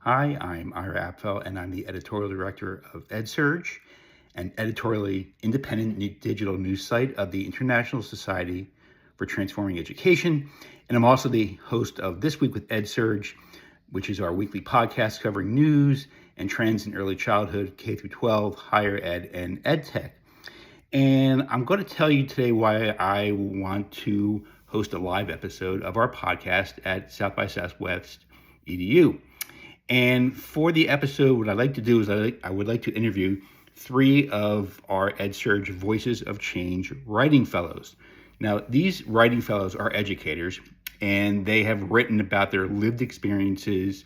Hi, I'm Ira Apfel, and I'm the editorial director of EdSurge, an editorially independent digital news site of the International Society for Transforming Education. And I'm also the host of This Week with EdSurge, which is our weekly podcast covering news and trends in early childhood, K through 12, higher ed, and ed tech. And I'm going to tell you today why I want to host a live episode of our podcast at South by Southwest EDU. And for the episode, what I'd like to do is I would like to interview three of our EdSurge Voices of Change writing fellows. Now, these writing fellows are educators, and they have written about their lived experiences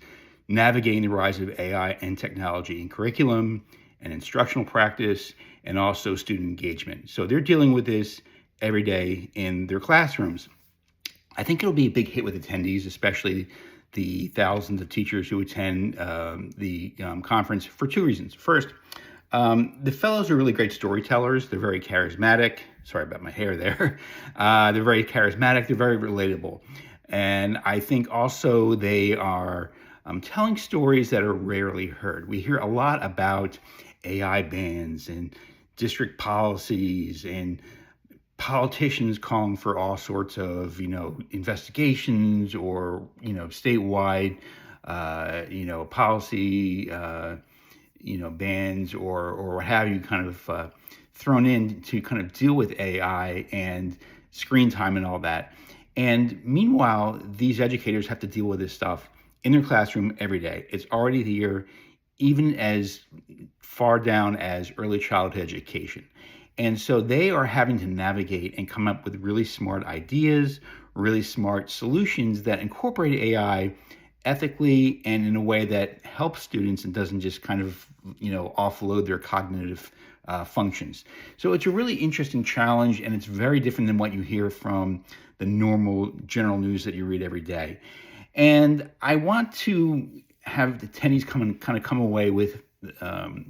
navigating the rise of AI and technology in curriculum and instructional practice, and also student engagement. So they're dealing with this every day in their classrooms. I think it'll be a big hit with attendees, especially the thousands of teachers who attend the conference, for two reasons. First, the fellows are really great storytellers. They're very charismatic. Sorry about my hair there. They're very charismatic. They're very relatable. And I think also they are telling stories that are rarely heard. We hear a lot about AI bans and district policies and politicians calling for all sorts of, investigations or, statewide, policy, bans or what have you kind of thrown in to kind of deal with AI and screen time and all that. And meanwhile, these educators have to deal with this stuff in their classroom every day. It's already here, even as far down as early childhood education. And so they are having to navigate and come up with really smart ideas, really smart solutions that incorporate AI ethically and in a way that helps students and doesn't just kind of, offload their cognitive functions. So it's a really interesting challenge, and it's very different than what you hear from the normal general news that you read every day. And I want to have the attendees come away with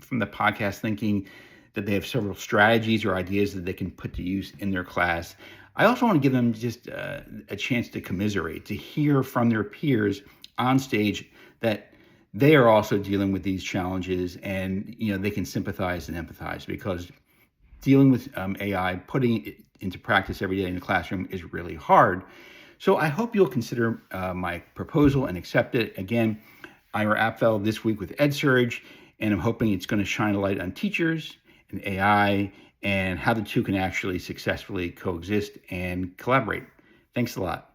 from the podcast thinking that they have several strategies or ideas that they can put to use in their class. I also want to give them just a chance to commiserate, to hear from their peers on stage that they are also dealing with these challenges, and they can sympathize and empathize, because dealing with AI, putting it into practice every day in the classroom is really hard. So I hope you'll consider my proposal and accept it. Again, Ira Apfel, This Week with EdSurge, and I'm hoping it's going to shine a light on teachers and AI and how the two can actually successfully coexist and collaborate. Thanks a lot.